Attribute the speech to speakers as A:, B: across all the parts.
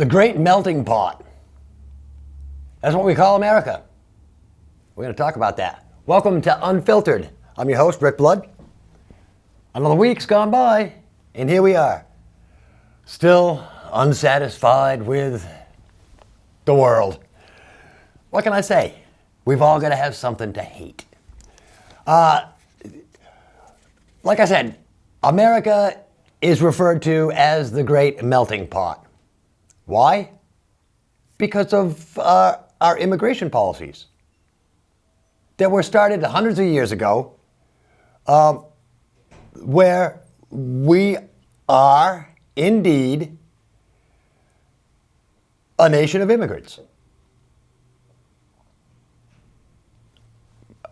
A: The great melting pot. That's what we call America. We're going to talk about that. Welcome to Unfiltered. I'm your host, Rick Blood. Another week's gone by, and here we are. Still unsatisfied with the world. What can I say? We've all got to have something to hate. Like I said, America is referred to as the great melting pot. Why? Because of our immigration policies that were started hundreds of years ago, where we are indeed a nation of immigrants.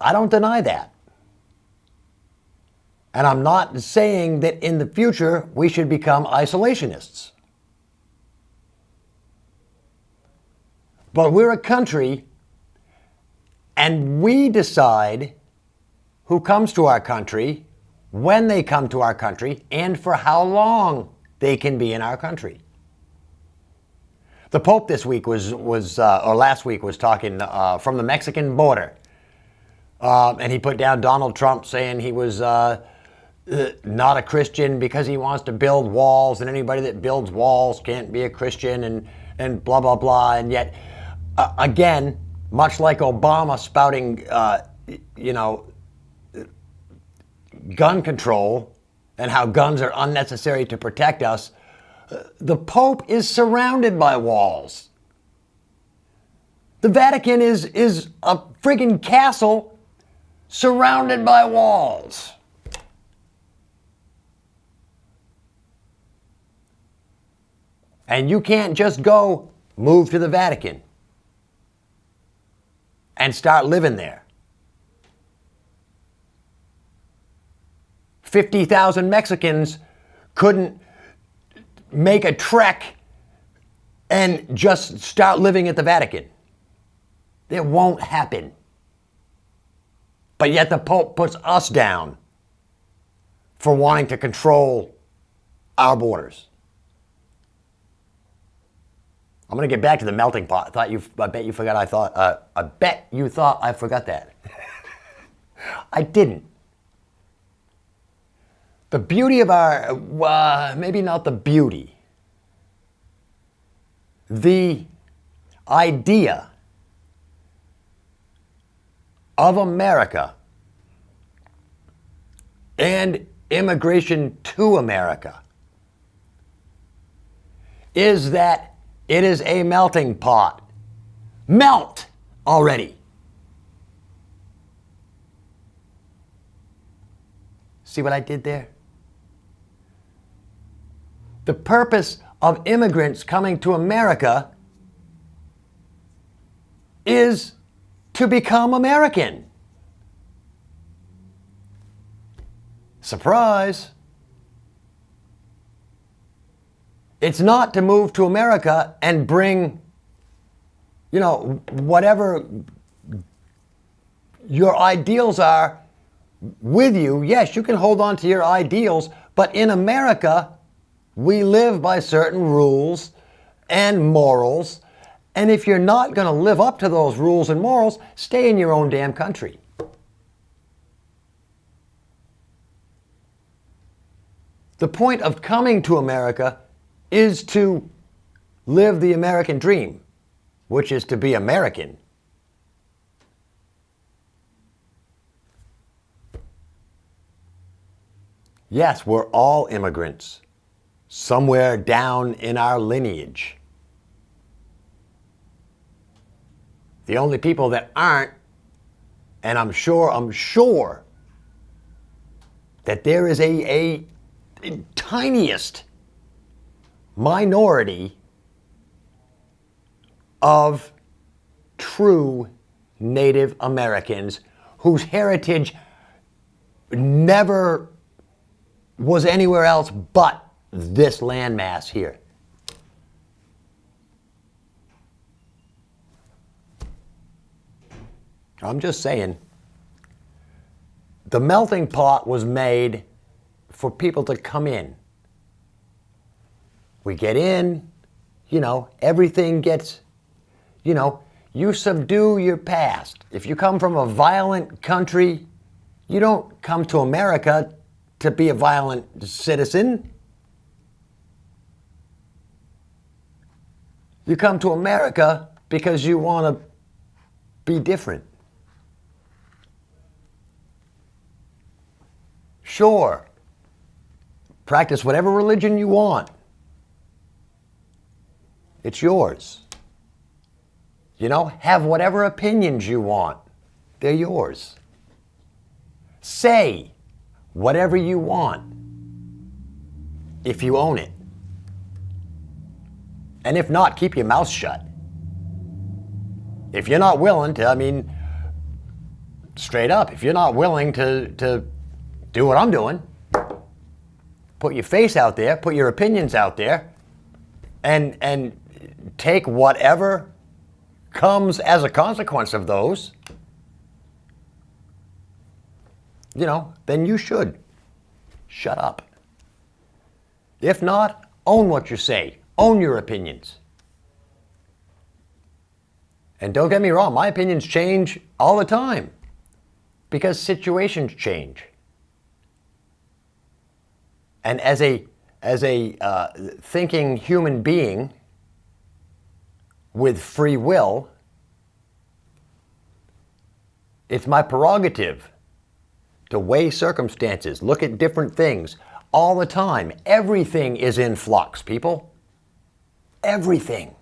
A: I don't deny that. And I'm not saying that in the future we should become isolationists. But we're a country, and we decide who comes to our country, when they come to our country, and for how long they can be in our country. The Pope this week or last week was talking from the Mexican border. And he put down Donald Trump saying he was not a Christian because he wants to build walls, and anybody that builds walls can't be a Christian, and blah, blah, blah. And yet, again, much like Obama spouting, gun control and how guns are unnecessary to protect us, the Pope is surrounded by walls. The Vatican is a friggin' castle surrounded by walls. And you can't just go move to the Vatican and start living there. 50,000 Mexicans couldn't make a trek and just start living at the Vatican. It won't happen. But yet the Pope puts us down for wanting to control our borders. I'm going to get back to the melting pot. I bet you forgot I bet you thought I forgot that. I didn't. The beauty of maybe not the beauty, the idea of America and immigration to America is that it is a melting pot. Melt already. See what I did there? The purpose of immigrants coming to America is to become American. Surprise. It's not to move to America and bring, whatever your ideals are with you. Yes, you can hold on to your ideals, but in America, we live by certain rules and morals, and if you're not going to live up to those rules and morals, stay in your own damn country. The point of coming to America is to live the American dream, which is to be American. Yes, we're all immigrants, somewhere down in our lineage. The only people that aren't, and I'm sure that there is a tiniest minority of true Native Americans whose heritage never was anywhere else but this landmass here. I'm just saying, the melting pot was made for people to come in. We get in, everything gets, you subdue your past. If you come from a violent country, you don't come to America to be a violent citizen. You come to America because you want to be different. Sure, practice whatever religion you want. It's yours. Have whatever opinions you want. They're yours. Say whatever you want if you own it. And if not, keep your mouth shut. If you're not willing to, straight up, if you're not willing to do what I'm doing, put your face out there, put your opinions out there, and take whatever comes as a consequence of those, then you should shut up. If not, own what you say. Own your opinions. And don't get me wrong, my opinions change all the time because situations change. And as a thinking human being with free will, it's my prerogative to weigh circumstances, look at different things all the time. Everything is in flux, people. Everything.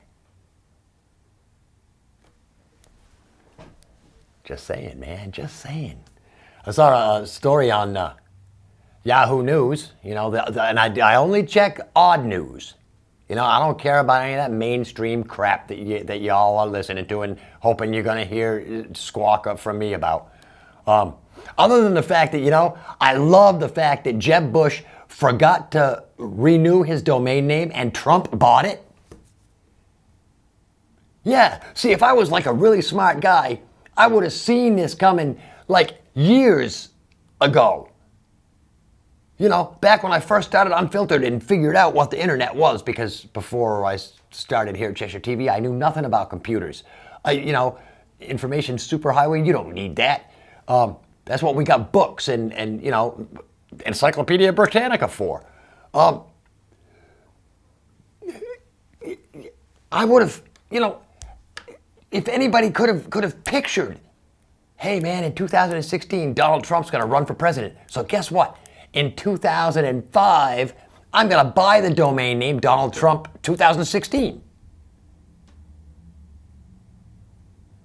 A: Just saying, man, just saying. I saw a story on Yahoo News, and I only check odd news. I don't care about any of that mainstream crap that y'all are listening to and hoping you're going to hear squawk up from me about. Other than the fact that, I love the fact that Jeb Bush forgot to renew his domain name and Trump bought it. Yeah, see, if I was like a really smart guy, I would have seen this coming like years ago. Back when I first started Unfiltered and figured out what the internet was, because before I started here at Cheshire TV, I knew nothing about computers. Information superhighway, you don't need that. That's what we got books and Encyclopedia Britannica for. I would have, if anybody could have pictured, hey man, in 2016, Donald Trump's going to run for president. So guess what? In 2005, I'm going to buy the domain name Donald Trump 2016.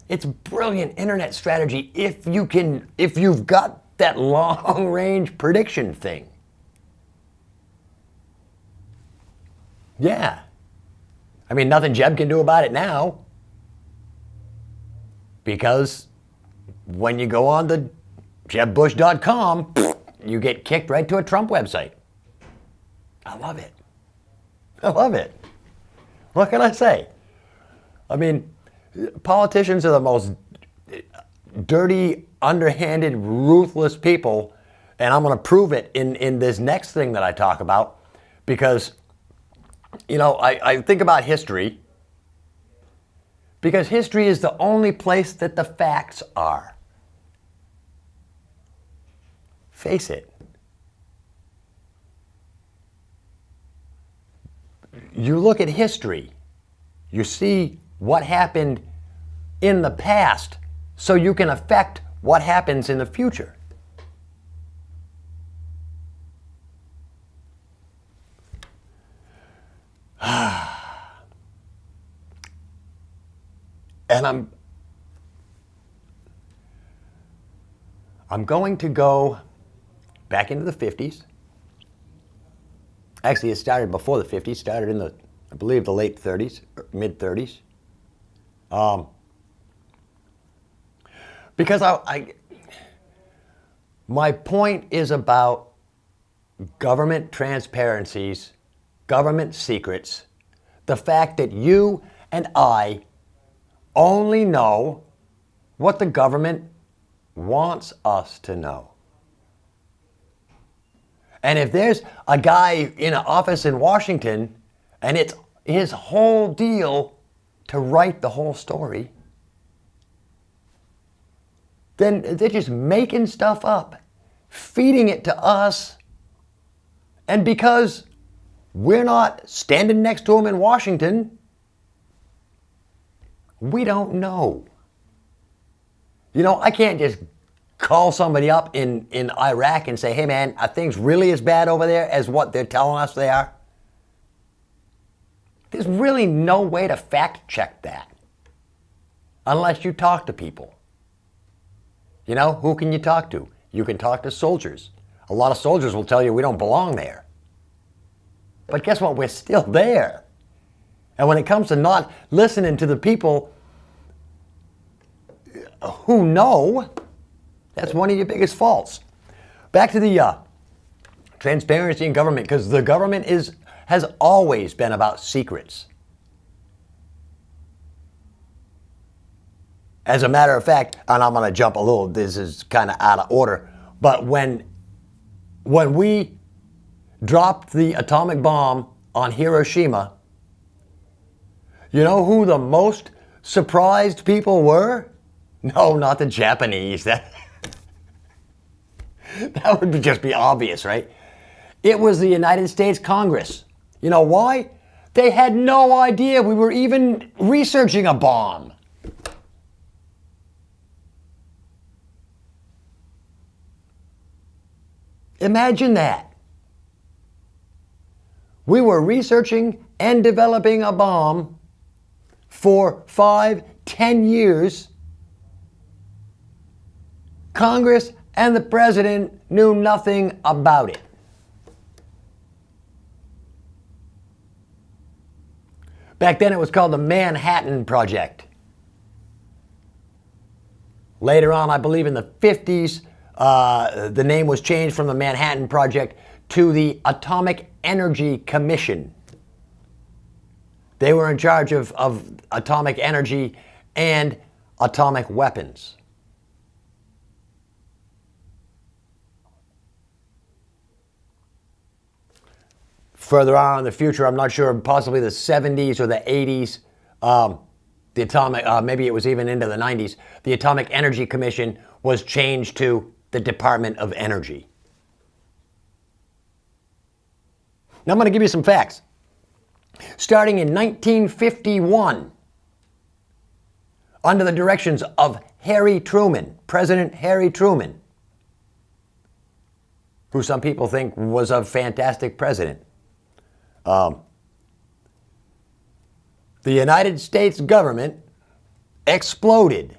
A: It's brilliant internet strategy if you've got that long-range prediction thing. Yeah. Nothing Jeb can do about it now. Because when you go on the jebbush.com, you get kicked right to a Trump website. I love it. I love it. What can I say? Politicians are the most dirty, underhanded, ruthless people, and I'm going to prove it in this next thing that I talk about, because, I think about history, because history is the only place that the facts are. Face it. You look at history, you see what happened in the past, so you can affect what happens in the future. And I'm going to go back into the 50s. Actually, it started before the 50s, started in I believe the late 30s, mid 30s. Because my point is about government transparencies, government secrets, the fact that you and I only know what the government wants us to know. And if there's a guy in an office in Washington and it's his whole deal to write the whole story, then they're just making stuff up, feeding it to us. And because we're not standing next to him in Washington, we don't know. You know, I can't just call somebody up in Iraq and say, hey man, are things really as bad over there as what they're telling us they are? There's really no way to fact check that unless you talk to people. You know, who can you talk to? You can talk to soldiers. A lot of soldiers will tell you we don't belong there. But guess what? We're still there. And when it comes to not listening to the people who know, that's one of your biggest faults. Back to the transparency in government, because the government has always been about secrets. As a matter of fact, and I'm going to jump a little, this is kind of out of order, but when we dropped the atomic bomb on Hiroshima, you know who the most surprised people were? No, not the Japanese. That would just be obvious, right? It was the United States Congress. You know why? They had no idea we were even researching a bomb. Imagine that. We were researching and developing a bomb for 5, 10 years. Congress and the president knew nothing about it. Back then it was called the Manhattan Project. Later on, I believe in the 50s, the name was changed from the Manhattan Project to the Atomic Energy Commission. They were in charge of atomic energy and atomic weapons. Further on in the future, I'm not sure, possibly the 70s or the 80s, the atomic, maybe it was even into the 90s, the Atomic Energy Commission was changed to the Department of Energy. Now I'm going to give you some facts. Starting in 1951, under the directions of Harry Truman, President Harry Truman, who some people think was a fantastic president, the United States government exploded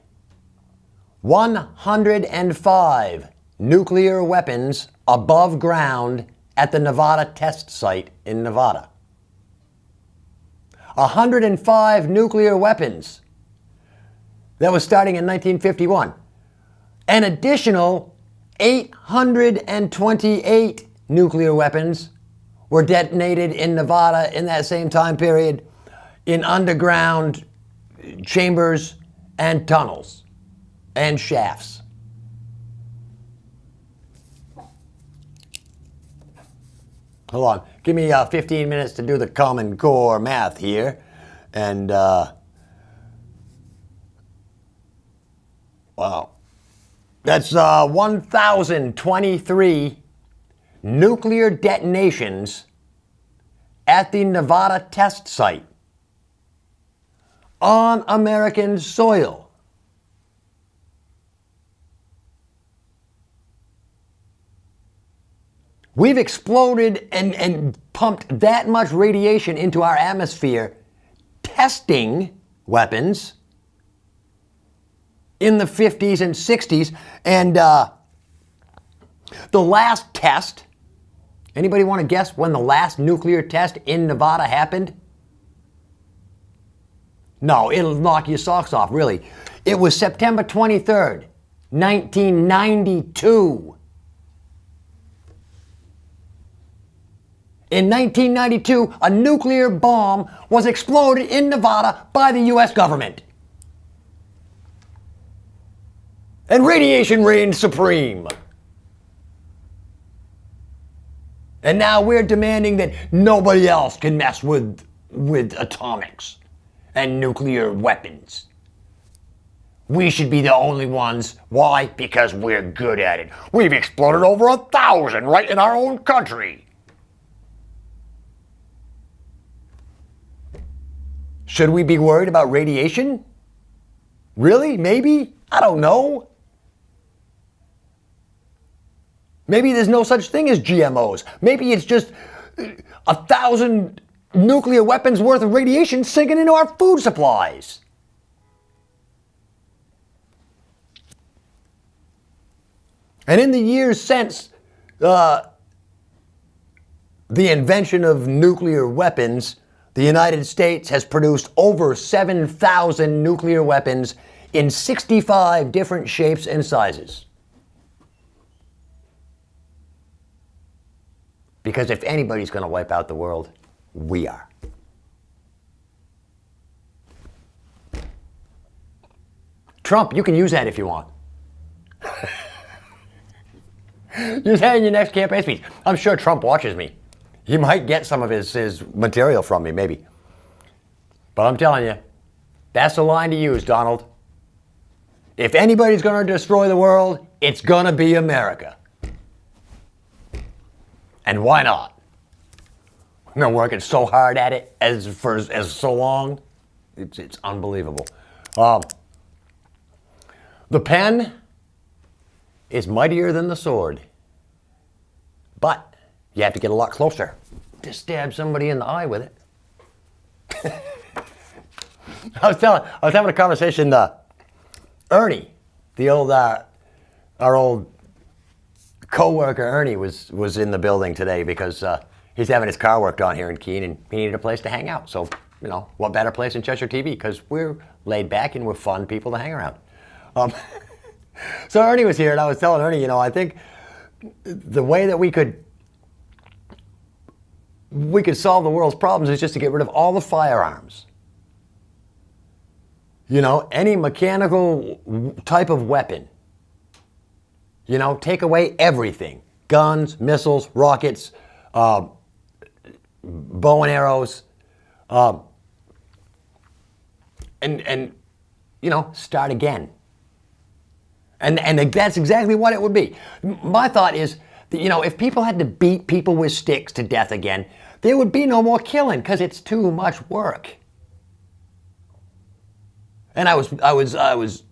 A: 105 nuclear weapons above ground at the Nevada test site in Nevada. 105 nuclear weapons. That was starting in 1951. An additional 828 nuclear weapons were detonated in Nevada in that same time period in underground chambers and tunnels and shafts. Hold on, give me 15 minutes to do the Common Core math here. And, wow. That's 1,023 nuclear detonations at the Nevada test site on American soil. We've exploded and pumped that much radiation into our atmosphere testing weapons in the 50s and 60s. And the last test, anybody want to guess when the last nuclear test in Nevada happened? No, it'll knock your socks off, really. It was September 23rd, 1992. In 1992, a nuclear bomb was exploded in Nevada by the U.S. government. And radiation reigned supreme. And now we're demanding that nobody else can mess with with atomics and nuclear weapons. We should be the only ones. Why? Because we're good at it. We've exploded over 1,000 right in our own country. Should we be worried about radiation? Really? Maybe? I don't know. Maybe there's no such thing as GMOs. Maybe it's just 1,000 nuclear weapons worth of radiation sinking into our food supplies. And in the years since the invention of nuclear weapons, the United States has produced over 7,000 nuclear weapons in 65 different shapes and sizes. Because if anybody's going to wipe out the world, we are. Trump, you can use that if you want. Use that in your next campaign speech. I'm sure Trump watches me. He might get some of his material from me, maybe. But I'm telling you, that's the line to use, Donald. If anybody's going to destroy the world, it's going to be America. And why not? We've been working so hard at it as so long. It's unbelievable. The pen is mightier than the sword. But you have to get a lot closer to stab somebody in the eye with it. I was having a conversation. Ernie, our old co-worker Ernie was in the building today because he's having his car worked on here in Keene, and he needed a place to hang out. So, what better place than Cheshire TV? Because we're laid back and we're fun people to hang around. So Ernie was here, and I was telling Ernie, I think the way that we could solve the world's problems is just to get rid of all the firearms. Any mechanical type of weapon. Take away everything. Guns, missiles, rockets, bow and arrows, and start again. And that's exactly what it would be. My thought is that, if people had to beat people with sticks to death again, there would be no more killing because it's too much work. And I was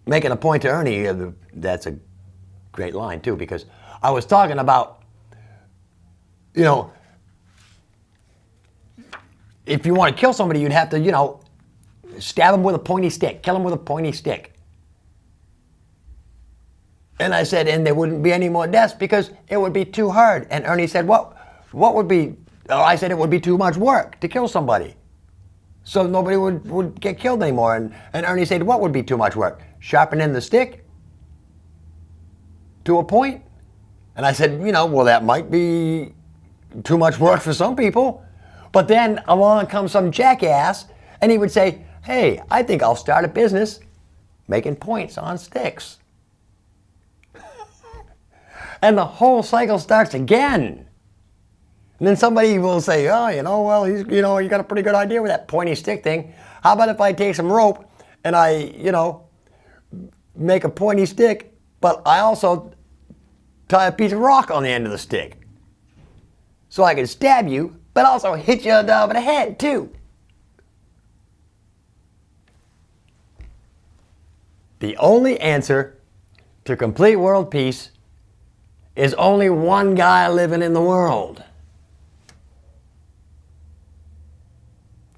A: making a point to Ernie. That's a great line too, because I was talking about, if you want to kill somebody, you'd have to, stab them with a pointy stick, kill them with a pointy stick. And I said, and there wouldn't be any more deaths because it would be too hard. And Ernie said, what would be? Oh, I said it would be too much work to kill somebody. So nobody would get killed anymore. And Ernie said, what would be too much work? Sharpening the stick to a point? And I said, well, that might be too much work for some people. But then along comes some jackass, and he would say, hey, I think I'll start a business making points on sticks. And the whole cycle starts again. And then somebody will say, oh, well, he's, you got a pretty good idea with that pointy stick thing. How about if I take some rope and I, make a pointy stick, but I also tie a piece of rock on the end of the stick. So I can stab you, but also hit you on top of the head, too. The only answer to complete world peace is only one guy living in the world.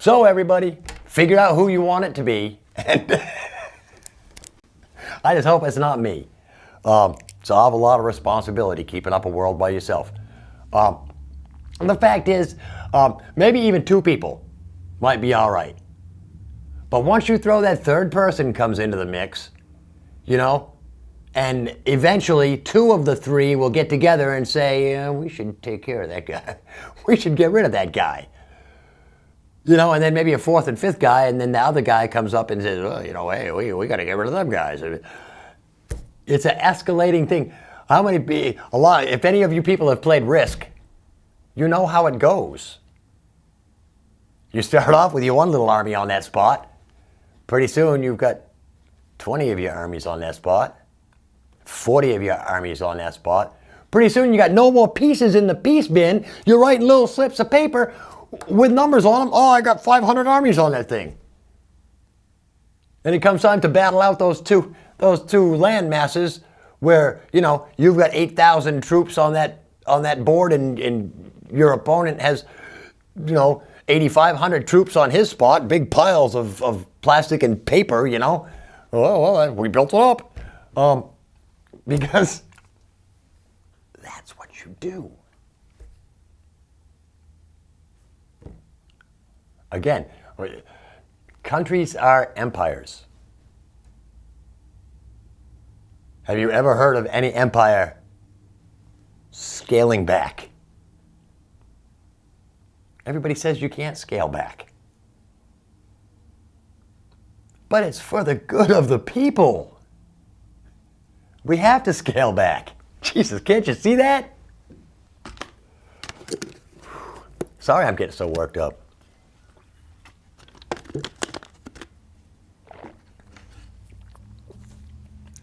A: So everybody, figure out who you want it to be. And I just hope it's not me. So I have a lot of responsibility keeping up a world by yourself. And the fact is, maybe even two people might be all right. But once you throw that third person comes into the mix, and eventually two of the three will get together and say, we should take care of that guy. We should get rid of that guy. And then maybe a fourth and fifth guy, and then the other guy comes up and says, hey, we got to get rid of them guys. It's an escalating thing. If any of you people have played Risk, you know how it goes. You start off with your one little army on that spot. Pretty soon you've got 20 of your armies on that spot. 40 of your armies on that spot. Pretty soon you got no more pieces in the piece bin. You're writing little slips of paper with numbers on them. Oh, I got 500 armies on that thing. And it comes time to battle out those two land masses where, you know, you've got 8,000 troops on that board and your opponent has, you know, 8,500 troops on his spot, big piles of plastic and paper, you know. Well, we built it up. Because that's what you do. Again, countries are empires. Have you ever heard of any empire scaling back? Everybody says you can't scale back. But it's for the good of the people. We have to scale back. Jesus, can't you see that? Sorry I'm getting so worked up.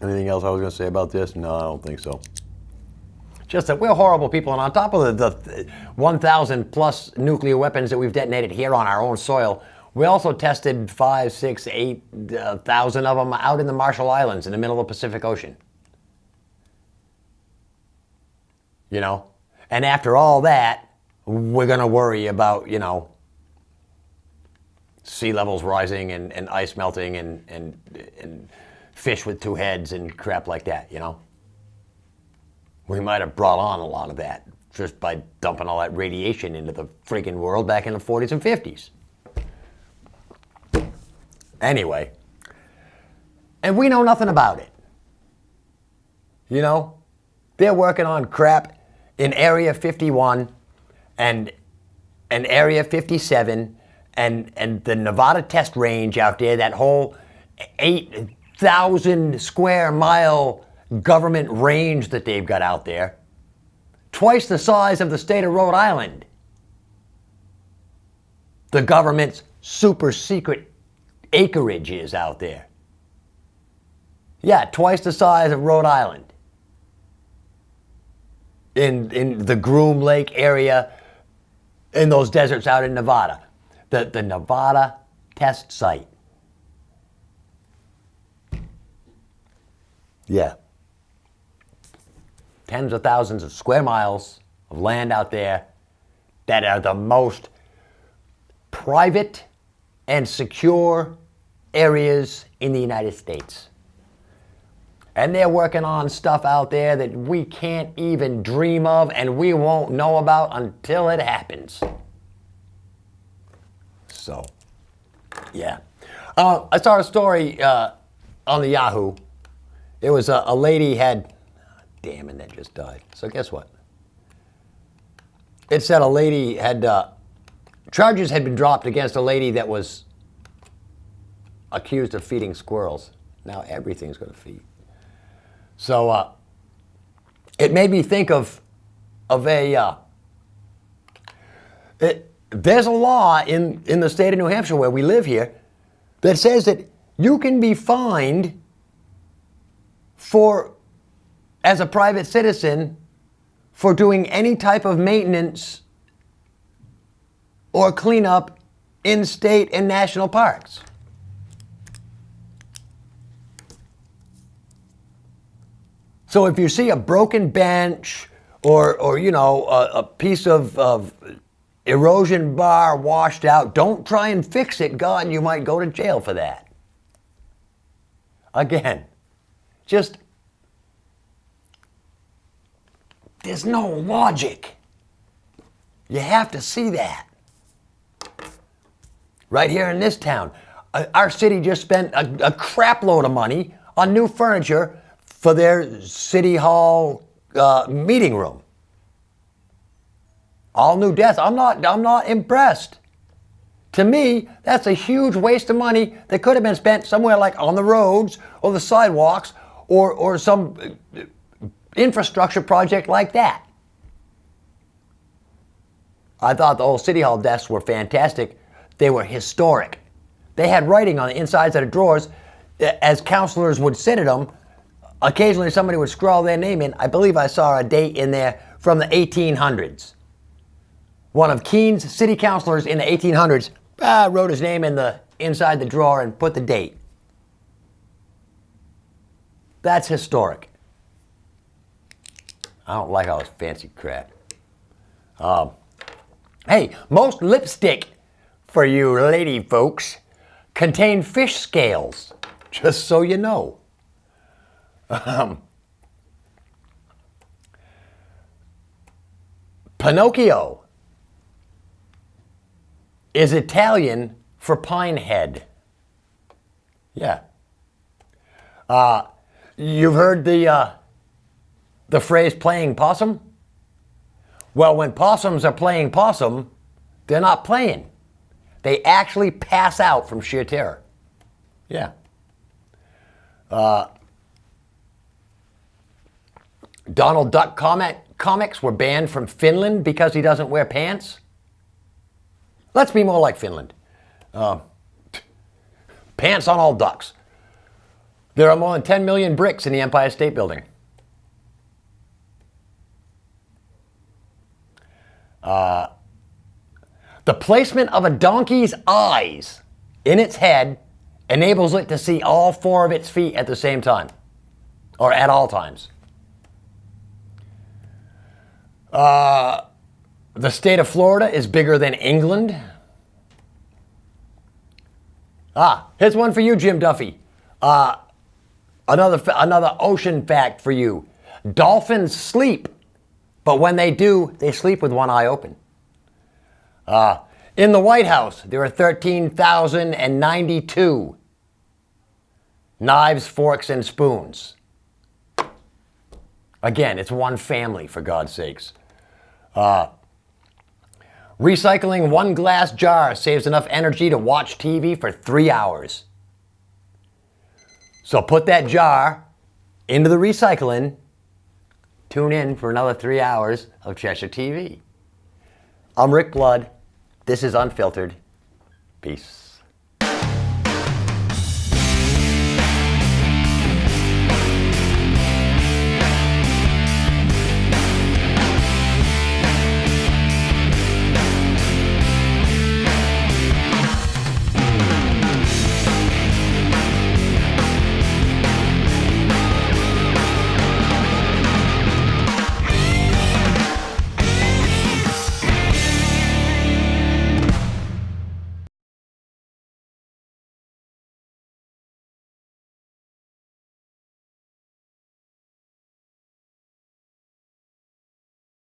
A: Anything else I was going to say about this? No, I don't think so. Just that we're horrible people, and on top of the 1,000 plus nuclear weapons that we've detonated here on our own soil, we also tested 5, 6, 8,000 of them out in the Marshall Islands in the middle of the Pacific Ocean. You know? And after all that, we're going to worry about, you know, sea levels rising and ice melting and fish with two heads and crap like that, you know? We might have brought on a lot of that just by dumping all that radiation into the freaking world back in the 40s and 50s. Anyway, and we know nothing about it. You know? They're working on crap in Area 51 and Area 57 and the Nevada test range out there, that whole 8,000 square mile government range that they've got out there. Twice the size of the state of Rhode Island. The government's super secret acreage is out there. Yeah, twice the size of Rhode Island. In the Groom Lake area, in those deserts out in Nevada. The Nevada test site. Yeah. Tens of thousands of square miles of land out there that are the most private and secure areas in the United States. And they're working on stuff out there that we can't even dream of and we won't know about until it happens. So, yeah. I saw a story on the Yahoo. It was a lady had, damn it, that just died. So guess what? It said a lady had, charges had been dropped against a lady that was accused of feeding squirrels. Now everything's going to feed. So it made me think of a, there's a law in the state of New Hampshire where we live here that says that you can be fined for, as a private citizen, for doing any type of maintenance or cleanup in state and national parks. So if you see a broken bench or you know, a piece of erosion bar washed out, don't try and fix it. God, you might go to jail for that. Again, just, there's no logic. You have to see that. Right here in this town, our city just spent a crap load of money on new furniture for their city hall meeting room. All new desks. I'm not impressed. To me, that's a huge waste of money that could have been spent somewhere like on the roads or the sidewalks or some infrastructure project like that. I thought the old city hall desks were fantastic. They were historic. They had writing on the insides of the drawers. As counselors would sit at them, occasionally somebody would scrawl their name in. I believe I saw a date in there from the 1800s. One of Keene's city councilors in the 1800s wrote his name inside the drawer and put the date. That's historic. I don't like all this fancy crap. Hey, most lipstick for you lady folks contain fish scales, just so you know. Pinocchio is Italian for pine head. Yeah. You've heard the phrase playing possum? Well, when possums are playing possum, they're not playing. They actually pass out from sheer terror. Yeah. Donald Duck comics were banned from Finland because he doesn't wear pants. Let's be more like Finland. Pants on all ducks. There are more than 10 million bricks in the Empire State Building. The placement of a donkey's eyes in its head enables it to see all four of its feet at the same time, or at all times. The state of Florida is bigger than England. Here's one for you, Jim Duffy. Another ocean fact for you. Dolphins sleep, but when they do, they sleep with one eye open. In the White House, there are 13,092 knives, forks, and spoons. Again, it's one family, for God's sakes. Recycling one glass jar saves enough energy to watch TV for 3 hours. So put that jar into the recycling. Tune in for another 3 hours of Cheshire TV. I'm Rick Blood. This is Unfiltered. Peace.